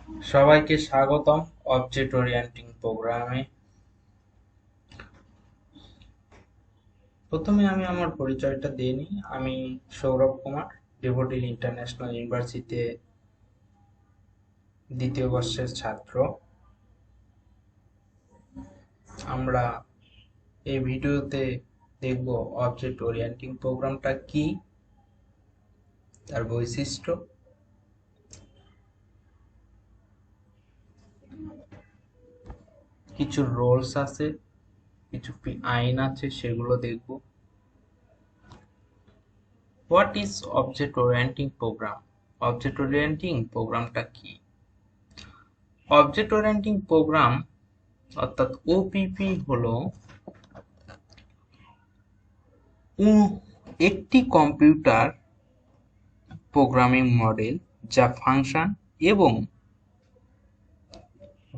সবাইকে স্বাগতম object orienting প্রোগ্রামে। প্রথমে আমি আমার পরিচয়টা দিয়ে নিই। আমি সৌরভ কুমার, ডেভোডিল ইন্টারন্যাশনাল ইউনিভার্সিটিতে দ্বিতীয় বর্ষের ছাত্র। আমরা এই ভিডিওতে দেখব অবজেক্ট ওরিয়েন্টিং প্রোগ্রামটা কি, তার বৈশিষ্ট্য, কিছু রোলস আছে, কিছু আইন আছে, সেগুলো দেখব। What is object orienting program? Object orienting প্রোগ্রামটা কি? অবজেক্ট ওরিয়েন্টিং প্রোগ্রাম অর্থাৎ ওপিপি হলো একটি কম্পিউটার প্রোগ্রামিং মডেল যা ফাংশন এবং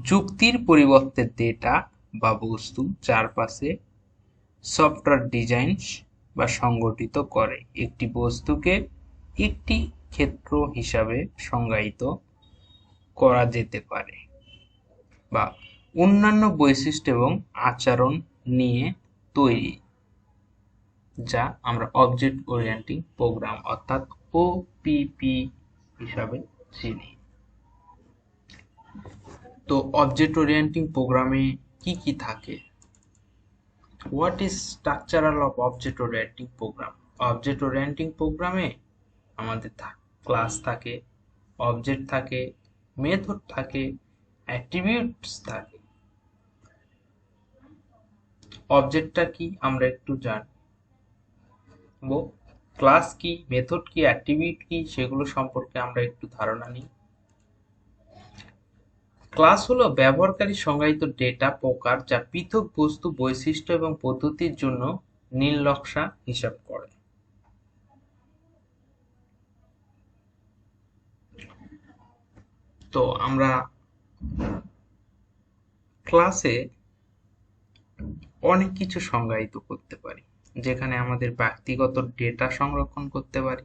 যুক্তির পরিবর্তে ডেটা বা বস্তু চারপাশে সফটওয়্যার ডিজাইন বা সংগঠিত করে। একটি বস্তুকে একটি ক্ষেত্র হিসাবে সংজ্ঞায়িত করা যেতে পারে বা অন্যান্য বৈশিষ্ট্য এবং আচরণ নিয়ে তৈরি, যা আমরা অবজেক্ট ওরিয়েন্টিং প্রোগ্রাম অর্থাৎ ওপিপি হিসাবে চিনি। তো অবজেক্ট ওরিয়েন্টিং প্রোগ্রামে কি কি থাকে? What is structural of object orienting program? Object orienting প্রোগ্রামে আমাদের ক্লাস থাকে, অবজেক্ট থাকে, মেথড থাকে, অ্যাট্রিবিউটস থাকে। অবজেক্টটা কি আমরা একটু জানবো, ক্লাস কি, মেথড কি, অ্যাট্রিবিউট কি, সেগুলো সম্পর্কে আমরা একটু ধারণা নিই। ক্লাস হলো ব্যবহারকারী সংজ্ঞায়িত ডেটা প্রকার যা পৃথক বস্তু, বৈশিষ্ট্য এবং পদ্ধতির জন্য নীল নকশা হিসাব করে। তো আমরা ক্লাসে অনেক কিছু সংজ্ঞায়িত করতে পারি, যেখানে আমাদের ব্যক্তিগত ডেটা সংরক্ষণ করতে পারি।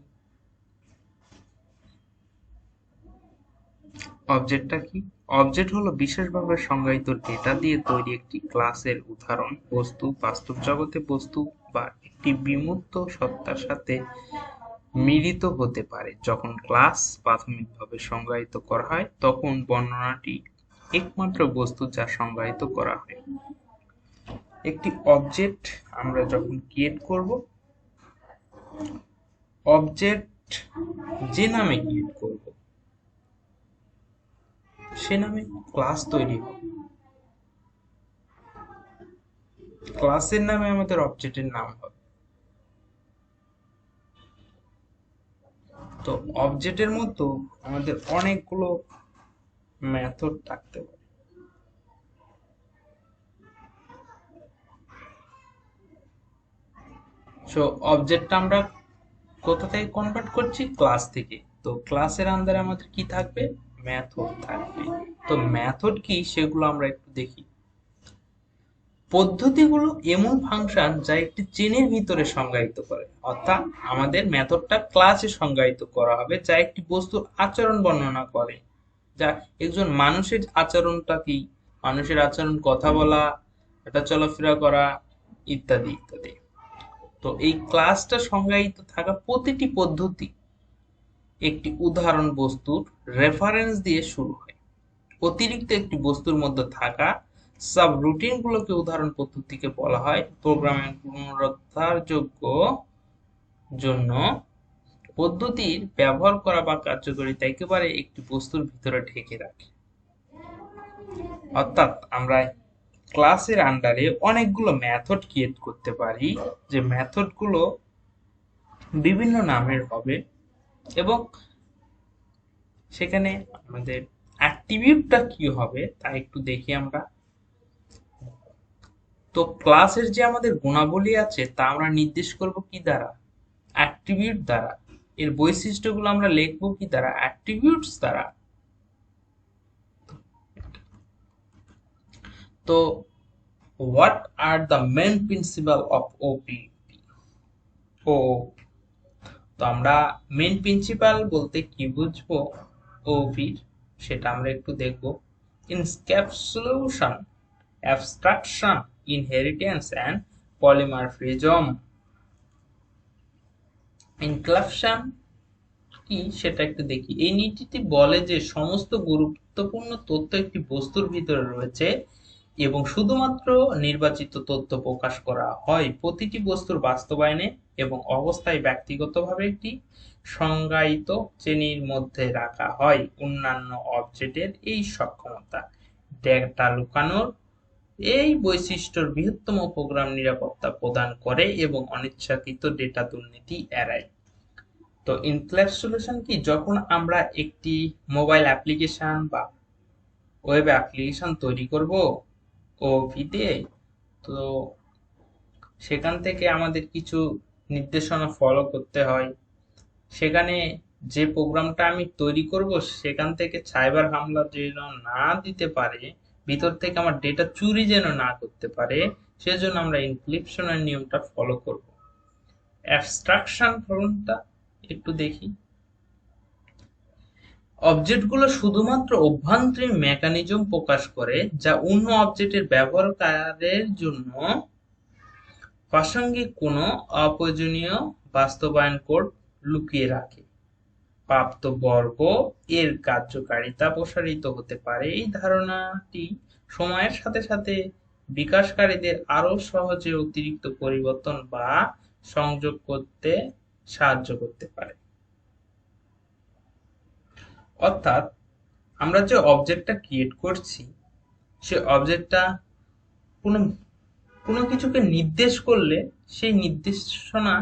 অবজেক্টটা কি? অবজেক্ট হলো বিশেষভাবে সংজ্ঞায়িত ডেটা দিয়ে তৈরি একটি ক্লাসের উদাহরণ। বস্তু বাস্তব জগতে বস্তু বা একটি বিমূর্ত সত্তার সাথে মিলিত হতে পারে। যখন ক্লাস প্রাথমিকভাবে সংজ্ঞায়িত করা হয়, তখন বর্ণনাটি একমাত্র বস্তু যা সংজ্ঞায়িত করা হয়। একটি অবজেক্ট আমরা যখন ক্রিয়েট করব, অবজেক্ট যে নামে ক্রিয়েট করব সে নামে ক্লাস তৈরি হবে। ক্লাসের নামে আমাদের অবজেক্টের নাম হবে। তো অবজেক্টের মতো আমাদের অনেকগুলো মেথড থাকতে পারে। সো অবজেক্টটা আমরা কোথা থেকে কনভার্ট করছি? ক্লাস থেকে। তো ক্লাসের আন্ডারে আমাদের কি থাকবে? মেথড থাকবে। তো মেথড কি সেগুলো আমরা একটু দেখি। পদ্ধতিগুলো এমন ফাংশন যা একটি চেনের ভিতরে সংজ্ঞায়িত করে, অর্থাৎ আমাদের মেথডটা ক্লাসে সংজ্ঞায়িত করা হবে, যা একটি বস্তুর আচরণ বর্ণনা করে। যা একজন মানুষের আচরণটা কি, মানুষের আচরণ কথা বলা, এটা চলাফেরা করা, ইত্যাদি ইত্যাদি। তো এই ক্লাসটা সংজ্ঞায়িত থাকা প্রতিটি পদ্ধতি একটি উদাহরণ বস্তুর রেফারেন্স দিয়ে শুরু হয়। অতিরিক্ত একটি বস্তুর মধ্যে থাকা সাবরুটিন গুলোকে উদাহরণ পদ্ধতিকে বলা হয়। প্রোগ্রামের পুনরুদ্ধারযোগ্য জন্য পদ্ধতির ব্যবহার করা বা কার্যকারিতা একেবারে একটি বস্তুর ভিতরে ঢেকে রাখে। অর্থাৎ আমরা ক্লাসের আন্ডারে অনেকগুলো মেথড ক্রিয়েট করতে পারি, যে মেথড গুলো বিভিন্ন নামের হবে এবং সেখানে আমাদের অ্যাট্রিবিউটটা কি হবে তা একটু দেখি আমরা। তো ক্লাসের যে আমাদের গুণাবলী আছে তা আমরা নির্দেশ করব কি দ্বারা? অ্যাট্রিবিউট দ্বারা। এর বৈশিষ্ট্যগুলো আমরা লিখবো কি দ্বারা? অ্যাট্রিবিউটস দ্বারা। তো what are the main principal of OPP? ও তো আমরা মেন প্রিন্সিপাল বলতে কি বুঝবো ওপির? সেটা আমরা একটু দেখব। Encapsulation, abstraction, inheritance and polymorphism. Encapsulation কি সেটা একটু দেখি। এই নীতিটি বলে যে সমস্ত গুরুত্বপূর্ণ তথ্য একটি বস্তুর ভিতরে রয়েছে এবং শুধুমাত্র নির্বাচিত তথ্য প্রকাশ করা হয়। প্রতিটি বস্তুর বাস্তবায়নে এবং অবস্থায় ব্যক্তিগতভাবে একটি সংজ্ঞায়িত শ্রেণীর মধ্যে রাখা হয়। অন্যান্য অবজেক্টের এই সক্ষমতা ডেটা লুকানোর এই বৈশিষ্ট্যর বৃহত্তম প্রোগ্রাম নিরাপত্তা প্রদান করে এবং অনিচ্ছাকৃত ডেটা দুর্নীতি এড়ায়। তো ইনক্যাপসুলেশন কি, যখন আমরা একটি মোবাইল অ্যাপ্লিকেশন বা ওয়েব অ্যাপ্লিকেশন তৈরি করব ওপি দিয়ে, তো সেখান থেকে আমাদের কিছু নির্দেশনা ফলো করতে হয়। সেখানে যে প্রোগ্রামটা আমি তৈরি করব সেখান থেকে সাইবার হামলা যেন না দিতে পারে, ভিতর থেকে আমার ডেটা চুরি যেন না করতে পারে, সেজন্য আমরা এনক্রিপশনের নিয়মটা ফলো করব। অ্যাবস্ট্রাকশন ফর্মটা একটু দেখি। অবজেক্টগুলো শুধুমাত্র অভ্যন্তরীণ মেকানিজম প্রকাশ করে যা অন্য অবজেক্টের ব্যবহারকারীর জন্য প্রাসঙ্গিক কোনো অপ্রয়োজনীয় বাস্তবায়ন কোড লুকিয়ে রাখে। প্রাপ্ত বর্গ এর কার্যকারিতা প্রসারিত হতে পারে। এই ধারণাটি সময়ের সাথে সাথে বিকাশকারীদের আরো সহজে অতিরিক্ত পরিবর্তন বা সংযোগ করতে সাহায্য করতে পারে। অর্থাৎ আমরা যে অবজেক্টটা ক্রিয়েট করছি, সে অবজেক্টটা কোনো কোনো কিছুকে নির্দেশ করলে সেই নির্দেশনা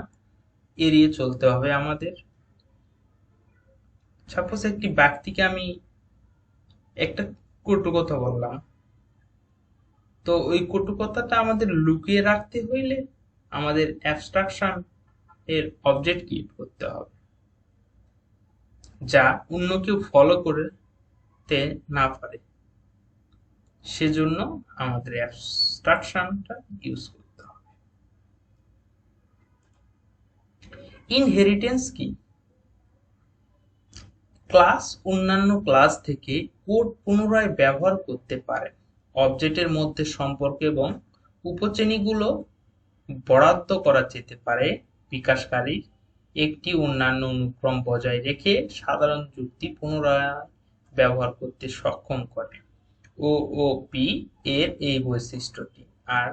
এড়িয়ে চলতে হবে আমাদের। সাপোজ একটি ব্যক্তিকে আমি একটা কটু কথা বললাম, তো ওই কটু কথাটা আমাদের লুকিয়ে রাখতে হইলে আমাদের অ্যাবস্ট্রাকশন এর অবজেক্ট ক্রিয়েট করতে হবে যা অন্য কেউ ফলো করতে না পারে। সেজন্য আমাদের অ্যাবস্ট্রাকশনটা ইউজ করতে হবে। ইনহেরিটেন্স কি? ক্লাস অন্যান্য ক্লাস থেকে কোড পুনরায় ব্যবহার করতে পারে। অবজেক্টের মধ্যে সম্পর্ক এবং উপশ্রেণীগুলো বরাদ্দ করা যেতে পারে। বিকাশকারী একটি অন্যান্য অনুক্রম বজায় রেখে সাধারণ যুক্তি পুনরায় ব্যবহার করতে সক্ষম করে। ওওপি এর এই বৈশিষ্ট্যটি আর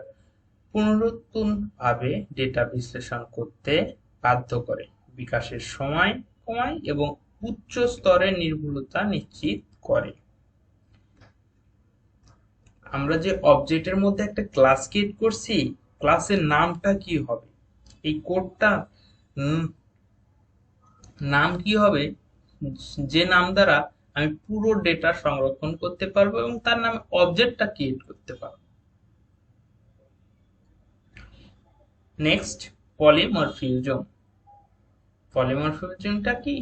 পুনরুত্তমভাবে ডেটা বিশ্লেষণ করতে বাধ্য করে, বিকাশের সময় কমায় এবং উচ্চ স্তরের নির্ভুলতা নিশ্চিত করে। আমরা যে অবজেক্টের মধ্যে একটা ক্লাস ক্রিয়েট করছি, ক্লাসের নামটা কি হবে, এই কোডটা নাম কি হবে, যে নাম দ্বারা আমি পুরো ডেটা সংরক্ষণ করতে পারবো এবং তার নামে অবজেক্টটা ক্রিয়েট করতে পারবো। Next, polymorphism. পলিমরফিজমটা কি?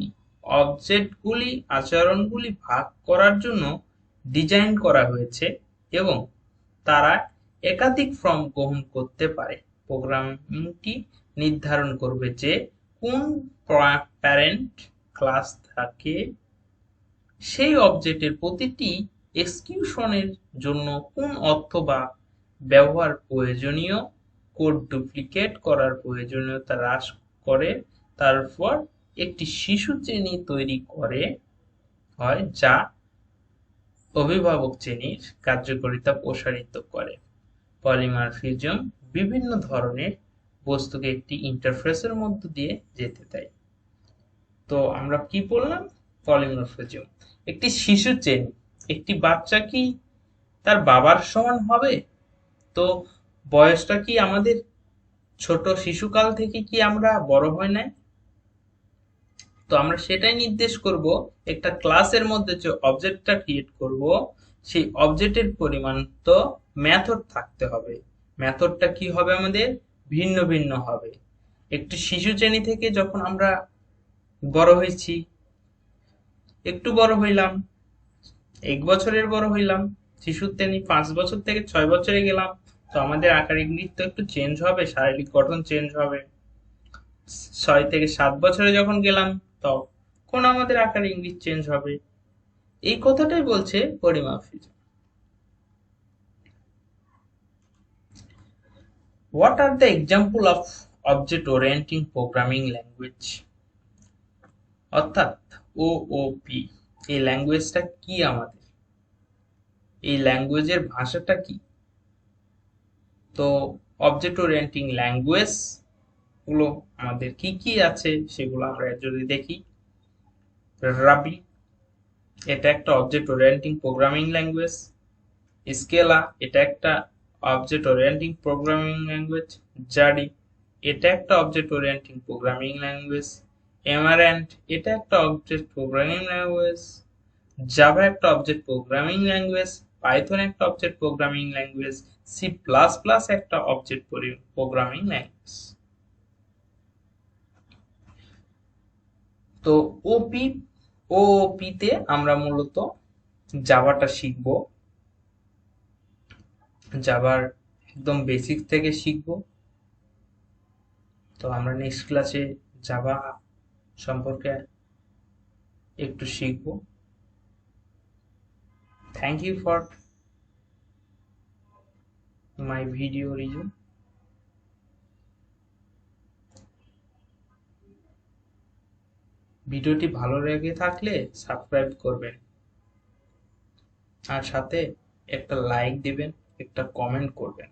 অবজেক্টগুলি আচরণগুলি ভাগ করার জন্য ডিজাইন করা হয়েছে এবং তারা একাধিক ফর্ম গ্রহণ করতে পারে। প্রোগ্রামটি নির্ধারণ করবে যে কোন প্যারেন্ট ক্লাস থাকে সেই অবজেক্টের প্রতিটি এক্সিকিউশনের জন্য কোন অর্থ বা ব্যবহার প্রয়োজনীয়, কোড ডুপ্লিকেট করার প্রয়োজনীয়তা হ্রাস করে, তারপর একটি শিশু শ্রেণী তৈরি করে হয় যা অভিভাবক শ্রেণীর কার্যকারিতা প্রসারিত করে। পলিমরফিজম বিভিন্ন ধরনের বস্তুকে একটি ইন্টারফেসের মধ্য দিয়ে যেতে দেয়। তো আমরা কি বললাম? পলিমরফিজম একটি শিশু শ্রেণী, একটি বাচ্চা কি তার বাবার সমান হবে? তো বয়সটা কি আমাদের ছোট শিশুকাল থেকে কি আমরা বড় হয় নাই? তো আমরা সেটাই নির্দেশ করব একটা ক্লাসের মধ্যে যে অবজেক্টটা ক্রিয়েট করব সেই অবজেক্টের পরিমাণ তো মেথড থাকতে হবে। মেথডটা কি হবে আমাদের? ভিন্ন ভিন্ন হবে। একটি শিশু শ্রেণী থেকে যখন আমরা বড় হয়েছি, একটু বড় হইলাম, 1 বছরের বড় হইলাম, শিশু শ্রেণী 5 বছর থেকে 6 বছরে গেলাম, তো আমাদের আকার ইঙ্গিত তো একটু চেঞ্জ হবে, শারীরিক গঠন চেঞ্জ হবে। 6 থেকে 7 বছরে যখন গেলাম তখন আমাদের আকার ইঙ্গিত চেঞ্জ হবে। এই কথাটাই বলছে polymorphism. What are the example of object orienting programming language? অর্থাৎ ওওপি এই ল্যাঙ্গুয়েজটা কি, আমাদের এই ল্যাঙ্গুয়েজের ভাষাটা কি? তো অবজেক্ট ওরিয়েন্টিং ল্যাঙ্গুয়েজ গুলো আমাদের কি কি আছে সেগুলো আমরা যদি দেখি, রাবি এটা একটা object orienting programming language, Scala এটা একটা অবজেক্ট ওরিয়েন্টিং প্রোগ্রামিং ল্যাঙ্গুয়েজ, জাডি এটা একটা অবজেক্ট ওরিয়েন্টিং প্রোগ্রামিং ল্যাঙ্গুয়েজ, এমারেন্ট এটা একটা অবজেক্ট প্রোগ্রামিং ল্যাঙ্গুয়েজ, জাভা একটা অবজেক্ট প্রোগ্রামিং ল্যাঙ্গুয়েজ, পাইথন একটা object programming language, C plus plus একটা অবজেক্ট প্রোগ্রামিং ল্যাঙ্গুয়েজ। তো ওপি ওপিতে আমরা মূলত জাভাটা শিখবো, জাভার একদম বেসিক থেকে শিখবো। তো আমরা নেক্সট ক্লাসে জাভা সম্পর্কে একটু শিখবো। Thank you for my video রিজু। ভিডিওটি ভালো লেগে থাকলে সাবস্ক্রাইব করবেন, আর সাথে একটা লাইক দিবেন, একটা কমেন্ট করবেন।